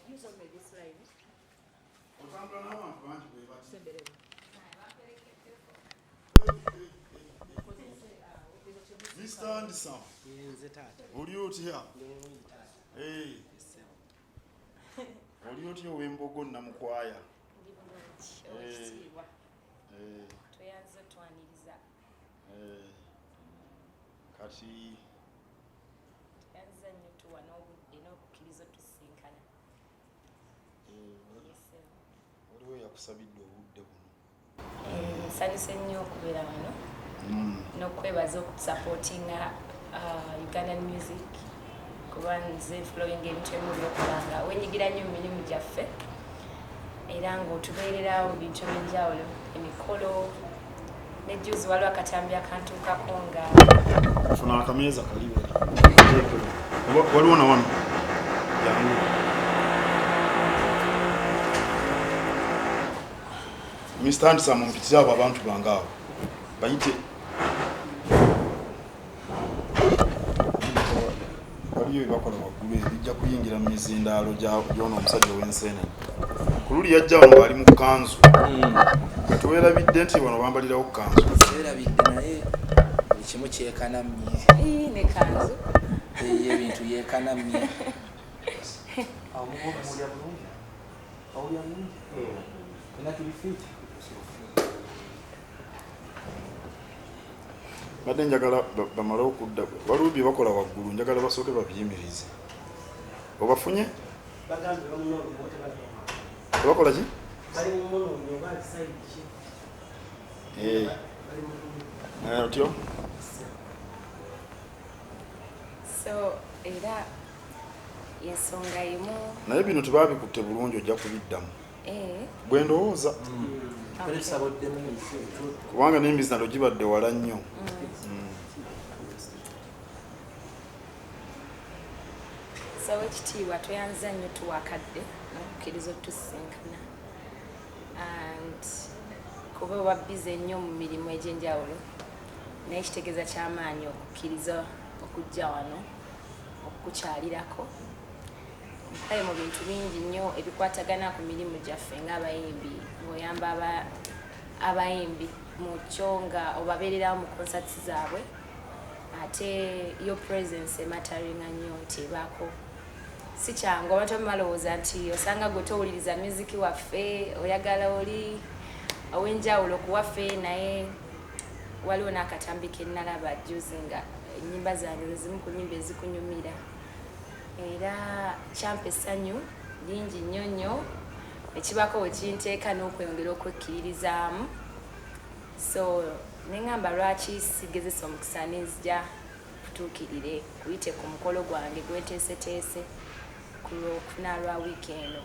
Use on this line. Mr. Anderson, Oluyoti here. Hey. Oluyoti ow'embogo namukwaya. Tuyanze twaniriza. Kati tuyanze nnyo tuwa n'obudde n'okukkiriza tusinkana. Waliwo yakusabidde obudde buno. Nsanyuse nnyo okubeera wano n'okwebaza okusupportinga Ugandan music kuba nze following ebintu ebimu by'okubanga wenyigira nnyo mu mirimu gyaffe era ng'otubeerera mu bintu eby'enjawulo emikolo nejjuzi waliwo akatambi akantuukako nga funa akameeza kaliwo waliwo na wano yangu Mr. Anderson mumpitirize abo abantu bange abo bayite waliyo ebibakola waggulu ebijja kuyingira mu mizindaalo gy'ono omusajja ow'enseenene ku luli yajja wano ng'ali mu kkanzu kati weerabidde nti bano bambalirawo kkanzu weerabidde naye buli kimu kyekanamye ne kanzu ebintu yeekanamye badde njagala bamale okudda waliwo bye bakola waggulu njagala basooke babiyimirize obafunye bakola ki otyo so era yensonga emu naye bino tebabikutte bulungi ojja kubiddamu bwe ndowooza kubanga n'embizi nalo gibadde wala nnyo sawa ekitiibwa toyanza nnyo tuwakadde n'okukkiriza otusinkana and kuba oba bize nnyo mu mirimu egy'enjawulo naye kitegeeza ky'amaanyi okukkiriza okujja wano okukukyalirako kale mu bintu bingi nnyo ebikwatagana ku mirimu gyaffe ng'abayimbi ng'oyamba abayimbi mu kyo nga obabeererawo mu concerts zaabwe ate yo presence emataringa nnyo nti ebaako si kyangu abantu abamalowooza nti osanga gwe towuliriza muziki waffe oyagala oli ow'enjawulo ku waffe naye waliwo n'akatambi ke nnalaba juzi nga ennyimba zange zimu ku nnyimba ezikunyumira era kyampa essanyu lingi nnyo nnyo ekibako wekinteeka n'okweyongera okwekkiririzaamu so neŋŋamba lwaki sigezesa omukisa nenzija kutuukirire kuyite ku mukolo gwange gwenteeseteese ku lwokuna lwa wiiki eno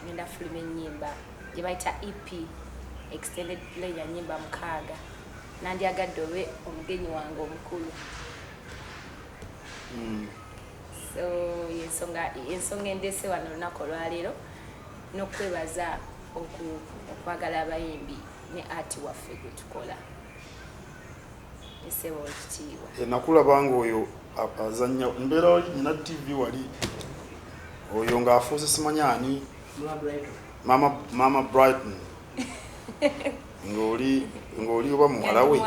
ngenda fuluma ennyimba gye bayita EP extended play ya nnyimba 6 nandyagadde obe omugenyi wange omukulu so ensonga endese wano olunaku olwaleero n'okwebaza okwagala abayimbi ne ati waffe gwe tukola eseewa ekitiibwa nakulabanga oyo azanya mbeera nyina TV wali oyo ng'afuuse simanyani mama Brighton ng'oli oba muwala we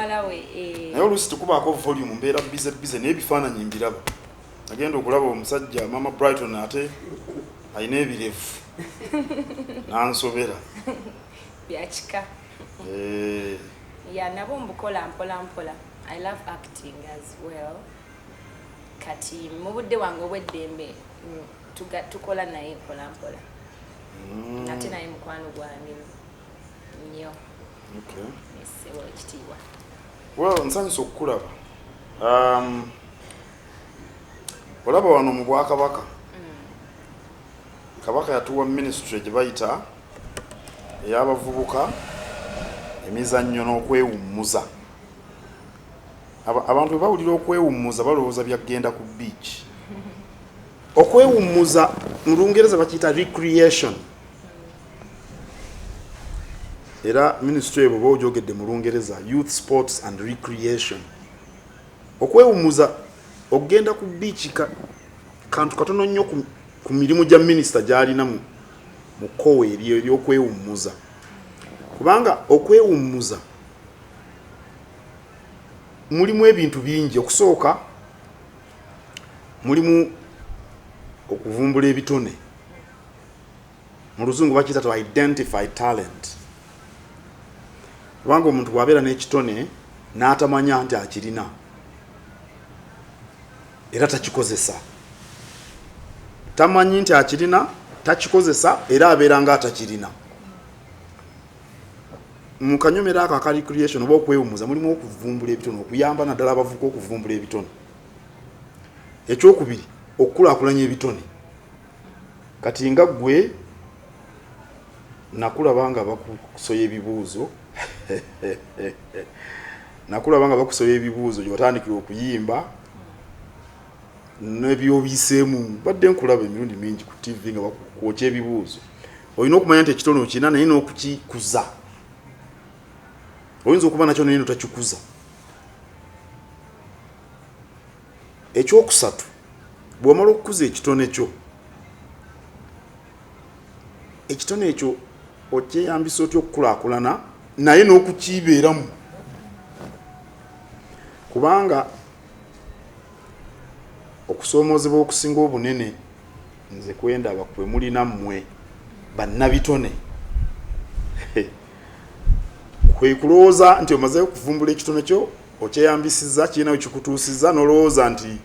naye oluusi tukubaako volume mbeera bize naye ebifaananyi mbiraba agenda okulaba omusajja mama Brighton ate alina ebirevu n'ansobera byakika nabo mbukola mpola I love acting as well kati mu budde wange obw'eddembe tukola naye mpola ate naye mukwano gwange nnyo eseewa ekitiibwa well nsanyusa okukulaba olaba wano mu Bwakabaka Kabaka yatuwa ministry gye bayita ey'abavubuka emizannyo n'okwewummuza abantu bwe bawulira okwewummuza balowooza byagenda ku beach okwewummuza mu Lungereza bakiyita recreation era ministry ebo boojogedde mu Lungereza youth sports and recreation okwewummuza okugenda ku beach kantu katono nnyo ku mirimu gya minisita gy'alina mu kkowe ery'okwewummuza. Kubanga okwewummuza mulimu ebintu bingi. Okusooka mulimu okuvumbula ebitone, mu luzungu bakiyita to identify talent. Kubanga omuntu bw'abeera n'ekitone n'atamanya nti akirina era takikozesa, tamanyi nti akirina takikozesa era abeera nga atakirina. Mu kanyomero ako aka recreation oba okwewummuza mulimu okuvumbula ebitone, okuyamba naddala abavubuka okuvumbula ebitone. Ekyokubiri okukulaakulanya ebitone. Kati nga ggwe nakulaba nga bakusoya ebibuuzo nakulaba nga bakusoya ebibuuzo gy'otandikira okuyimba n'ebyobiseemu. Badde nkulaba emirundi mingi ku TV nga bakwokya ebibuuzo. Olina okumanya nti ekitone okirina naye n'okukikuza. Oyinza okuba nakyo naye notakikuza. Ekyokusatu, bw'omala okukuza ekitone kyo, ekitone ekyo okyeyambisa otya okukulaakulana naye n'okukiibeeramu. Kubanga okusoomoozebwa okusinga obunene nze kwendaba kwe mulina mmwe bannabitone. Kwe kulowooza nti omaze okuvumbula ekitone kyo okyeyambisizza, kirina we kikutuusizza, n'olowooza nti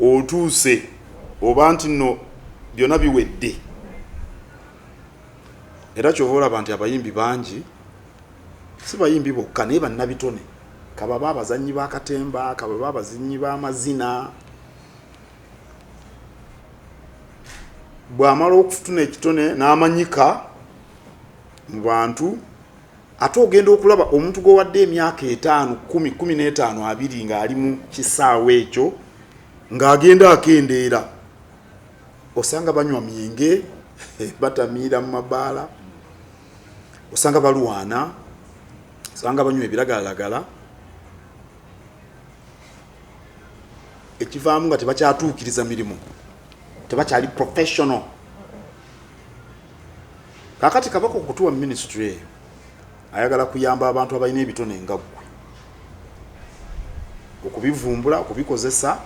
otuuse oba nti nno byonna biwedde. Era kyova olaba nti abayimbi bangi si bayimbi bokka naye bannabitone. Kababa abazannyi b'akatemba, kababa abazannyi b'amazina. Bw'amala okufuna ekitone n'amanyika mu bantu, ate ogenda okulaba omuntu gwowadde emyaka 5, 10, 15, 20 ng'ali mu kisaawe ekyo ng'agenda akendeera. Osanga banywa myenge, batamiira mu mabaala, osanga balwana, osanga banywa ebiragalalagala. Ekivaamu nga tebakyatuukiriza mirimu, tebakyali professional. Kakati Kabaka okutuwa mu ministry eyo ayagala kuyamba abantu abalina ebitone nga ggwe, okubivumbula, okubikozesa,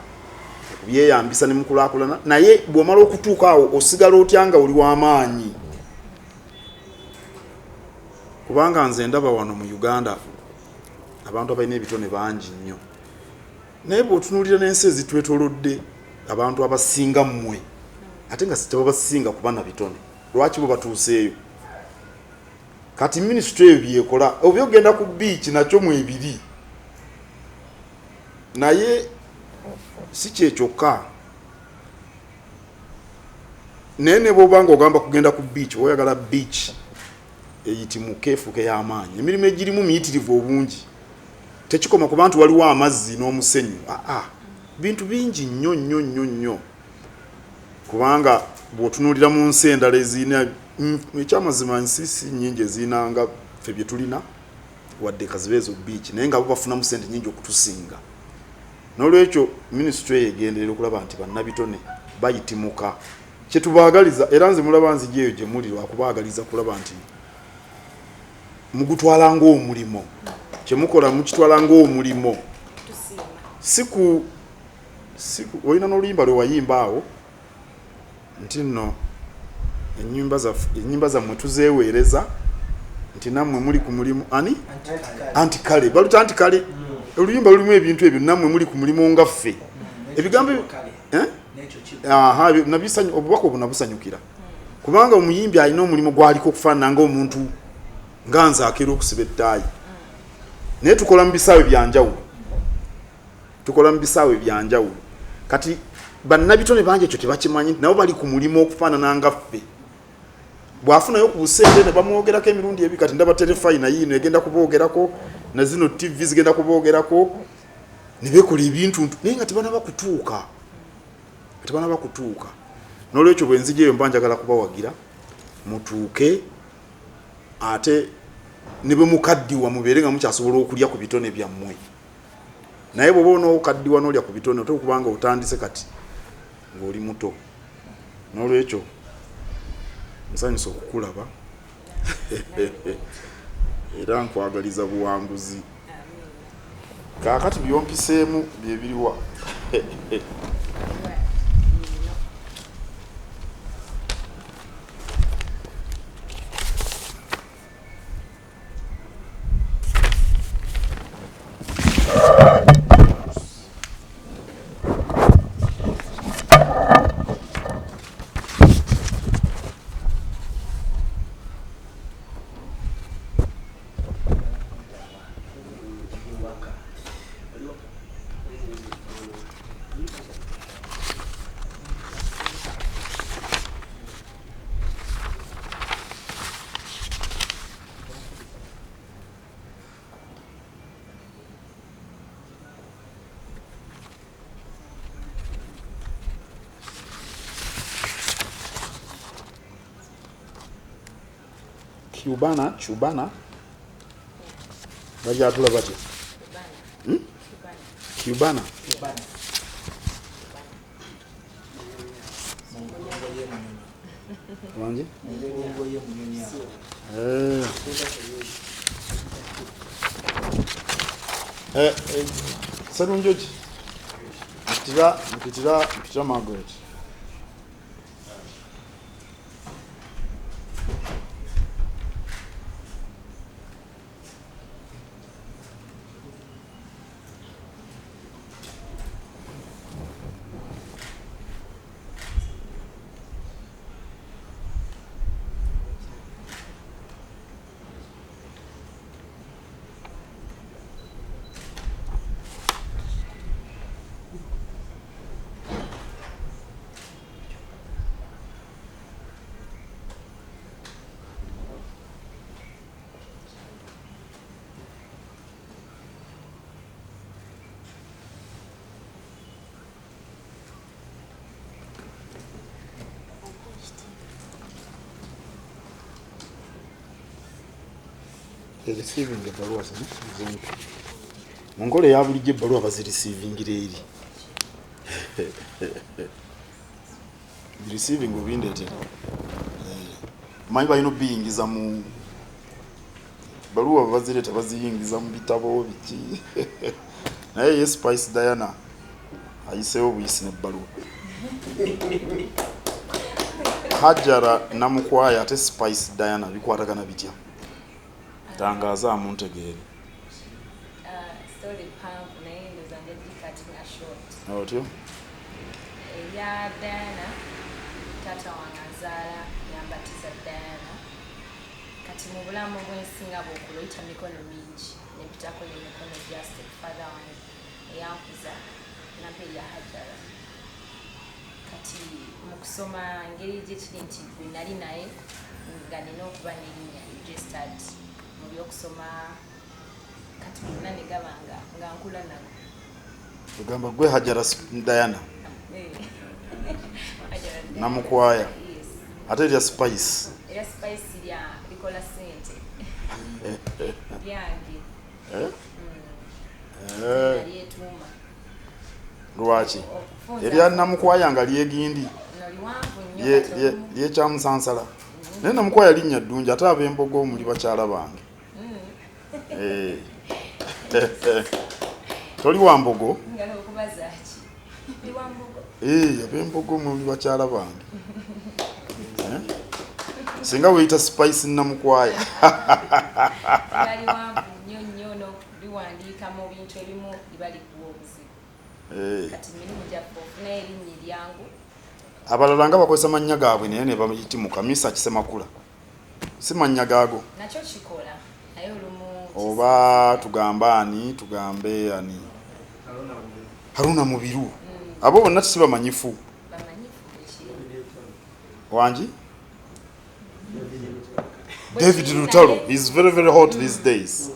okubyeyambisa ne mukulaakulana. Naye bw'omala okutuuka awo osigala otya nga oli w'amaanyi. Kubanga nze ndaba wano mu Uganda abantu abalina ebitone bangi nnyo, naye bw'otunuulira n'ensi ezitwetoolodde abantu abasinga mmwe ate nga tebabasinga kuba na bitone. Lwaki bo batuuseeyo? Kati ministry eyo byekola, oba ogenda ku beach nakyo mwebiri. Naye si kyekyokka, naye ne bw'oba ng'ogamba kugenda ku beach, oyagala beach eyitimuke efuuke y'amaanyi, emirimu egirimu miyitirivu obungi. Tekikoma ku bantu waliwo amazzi n'omusenyu. Bintu bingi nnyo nnyo nnyo nnyo. Kubanga bw'otunuulira mu nsi endala ezirina ekyamazima, nsi si nnyingi ezirina nga ffe bye tulina wadde kazibe ezo beach, naye nga bo bafunamu ssente nnyingi okutusinga. N'olwekyo minisitule eyo egenderera okulaba nti bannabitone bayitimuka. Kye tubaagaliza, era nze mulaba nzija eyo gye muli lwakubaagaliza kulaba nti mugutwala ng'omulimo. Kye mukola mukitwala ng'omulimo. Siku olina n'oluyimba lwe wayimba awo nti nno ennyimba zammwe tuzeeweereza nti nammwe muli ku mulimu ani antikale baluta antikale. Oluyimba lulimu ebintu ebyo, nammwe muli ku mulimu nga ffe. Ebigambo obubaka obwo nabusanyukira, kubanga omuyimbi alina omulimu gwaliko okufaanana ng'omuntu nga nze akeera okusiba ettaayi. Naye tukola mu bisaawe byanjawulo. Kati bannabitone bangi ekyo tebakimanyi nti nabo bali ku mulimu okufaanana nga ffe. Bw'afunayo ku busente ne bamwogerako emirundi ebi, kati ndaba terefayina yiino egenda kuboogerako, na zino TV zigenda kuboogerako, ne beekola ebintu naye nga tebanaba kutuuka. N'olwekyo bwe nzija eyo mba njagala kubawagira mutuuke, ate ne bwe mukaddiwa mubeere nga mukyasobola okulya ku bitone byammwe. Naye bw'oba onookaddiwa n'olya ku bitone ote okubanga otandise kati ng'oli muto n'olwekyo nsanyusa okukulaba era nkwagaliza buwanguzi kaakati byompiseemu bye biriwa Cubana bajatula bati Cubana wanji Salunjoji mpitira Margaret receiving ebbaluwa zino mungole ya bulijjo ebbaluwa bazireceivingire eri receiving obindeetera manyi balina obiyingiza mu baluwa bazireeta baziyingiza mu bitabo biki naye ye Spice Diana ayiseewo buyisi n'ebbaluwa Hajara namukwaya ate Spice Diana bikwatagana bitya tangaza amuntegeere story pump naye ndoza ngedikatinga short otyo ya Diana tata wange azaala yambatiza Diana kati mu bulamu bwensinga bw'okuloyita mikono mingi nepitako n'emikono gya stepfather wange eyankuza nampe ya Hajara kati mu kusoma engeri gye kiri nti gwe nali naye nga nina okuba n'erinnya registered mu by'okusoma kati bonna ne gabanga nga nkula nago ogamba gwe Hajara Diana namukwaya ate erya Spice likola sente lyange lyetuuma lwaki erya namukwaya nga lyegindi lyekyamusansala naye namukwaya linnya ddungi ate ab'embogo muli bakyala bange toli wa mbogo ab'embogo muli bakyala bange singa weyita Spice namukwaya abalala nga bakozesa mannya gaabwe naye ne bayitimuka Misa Kisemakula si mannya gaago oba tugamba ani tugambe ani Haruna Mubiru abo bonna sibamanyifu wanji David Lutalo is very very hot these days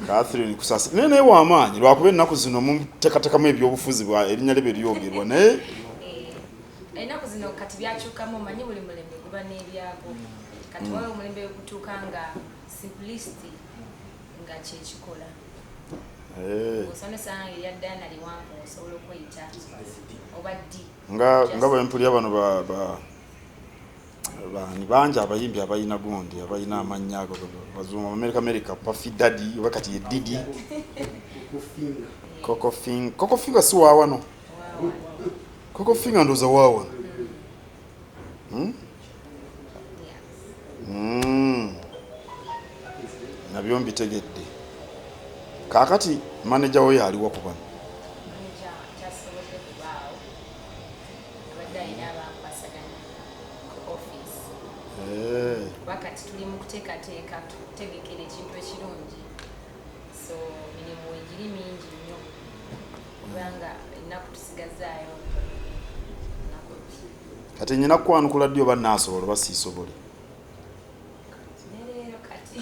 Catherine kusasa nene w'amaanyi lwakuba ennaku zino mutekatekamu ebyobufuzi bwa erinnya lye lyogerwa naye ennaku zino kati byakyukamu omanyi buli mulembe guba n'ebyabo kati wawe omulembe okutuuka nga simplicity nga kyekikola Osono sanga yaddana liwanvu osobola okweyita obaddi nga bempulya bano ni banja abayimbi abayina gondi abayina amannya ago bazungu America Puffy Daddy wakati ye Didi Coco Finger si wawano Coco Finger ndoza wawano nabyo mbitegedde kakati manager we yaliwo kubano wakati tuli mu kuteekateeka tutegekera ekintu ekirungi so mirimu egiri mingi nnyo kubanga ennaku tusigazaayo kati nyina kwanukula ddi oba naasobola oba siisobole nereero kati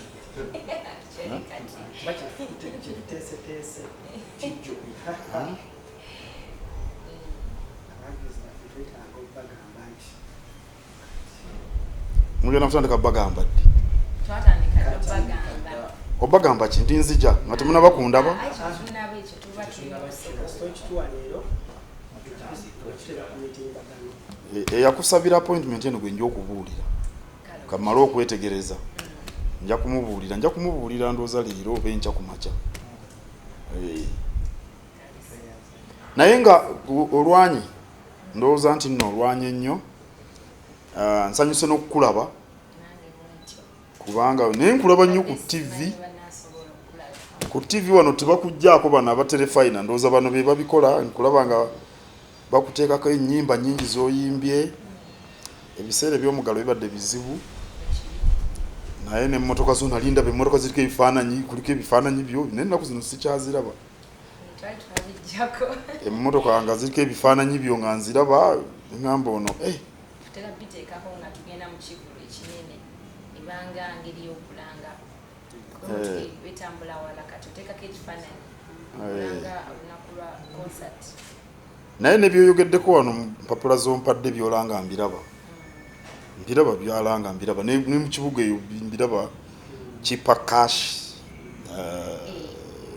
mugenda kutandika bagamba ddi twatandika bagamba obagamba ki ndi nzija nga temunaba kundaba tunaba ekyo tuba eyakusabira appointment eno gwe nja okubuulira kamala okwetegereza nja kumubuulira ndooza leero oba enkya ku makya naye nga olwanyi ndowooza nti nno olwanyi ennyo nsanyuse n'okukulaba kubanga naye nkulaba nnyo ku TV wano tebakugjaako bano abaterefayina ndowooza bano be babikola nkulaba nga bakuteekako ennyimba nnyingi z'oyimbye ebiseera eby'omugalo bibadde bizibu naye n'emmotoka zo nalinda emmotoka ziriko ebifaananyi kuliko ebifaananyi byo naye ennaku zino sikyaziraba emmotoka nga ziriko ebifaananyi byo nga nziraba ngamba ono biteekako nga tugenda mu kivulu ekinene ebanga ngeri y'okulanga betambula wala kati oteekako ekifaananyi okulanga olunaku lwa concert naye nebyoyogeddeko wano mu mpapula z'ompadde byolanga mbiraba byalanga mbiraba ne mu kibuga eyo mbiraba kipa cash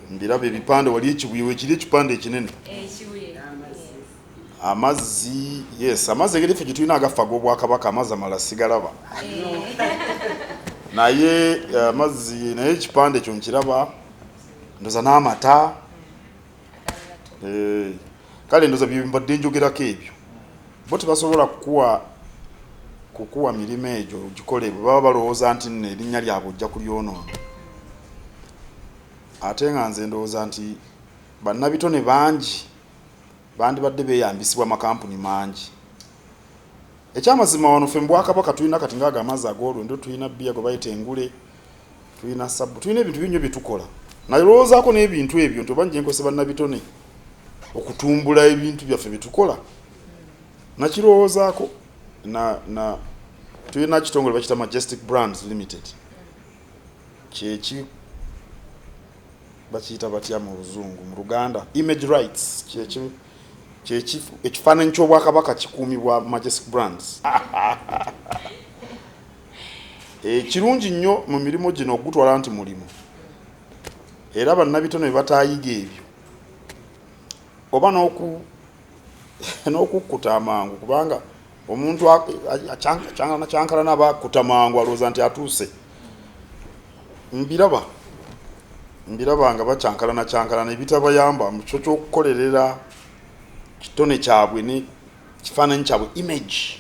mbiraba ebipande wali ekibuye wekiri ekipande ekinene amazzi amazzi egeri ffe gyetulina agafa ag'obwakabaka amazzi amala sigalaba naye amazzi naye ekipande ekyo nkiraba ndoza n'amata kale ndoza byembadde njogerako ebyo bo tebasobola kukuwa mirimu egyo gikole bwe baba balowooza nti nno erinnya lyabwe ojja kulyonoona ate nga nze ndowooza nti bannabitone bangi bandibadde beeyambisibwa amakampuni mangi ekyamazima wano ffe mu Bwakabaka tulina kati ngaaga amazzi ag'olwendo tulina bbiya gwe bayita engule tulina sabbu tulina ebintu binyo byetukola nalowoozaako n'ebintu ebyo nti oba nje nkozesa bannabitone okutumbula ebintu byaffe byetukola nakirowoozaako tulina kitongole bakita Majestic Brands Limited kyeki bakiyita batya mu Luzungu mu Luganda image rights ekifaananyi ky'Obwakabaka kikuumibwa Majestic Brands kirungi nnyo mu mirimu gino ogutwala nti mulimu era bannabitone bye bataayiga ebyo oba n'okukkuta amangu kubanga omuntu kyankala n'abakkuta mangu alowooza nti atuuse mbiraba nga bakyankalana ebitabayamba mu kyo ky'okukolerera kitone kyabwe ne kifaananyi kyabwe image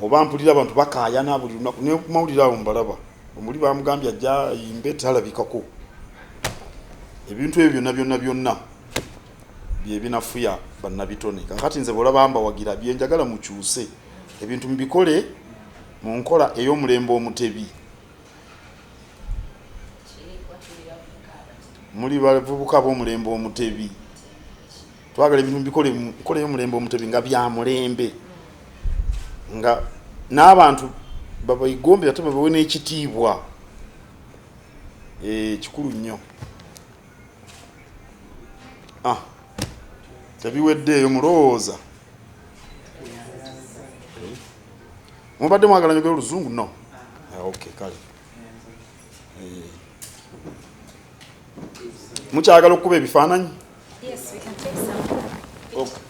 oba mpulira abantu bakaayana buli lunaku ne kumawulire awo mbalaba omuli bamugambye ajja yimbe talabikako ebintu ebyo byonna bye binafuya bannabitone kakati nze bwolaba mbawagira byenjagala mukyuse ebintu mbikole mu nkola ey'omulembe omutebi muli bavubuka b'omulembe omutebi twagala ebintu mbikole mu nkola ey'omulembe omutebi nga bya mulembe nga n'abantu babayigombera ate babawe n'ekitiibwa kikulu nnyo tebiweddeeyo mulowooza mubadde mwagala njogera Oluzungu no okay kale mukyagala okukuba ebifaananyi Yes, we can take some. Okay.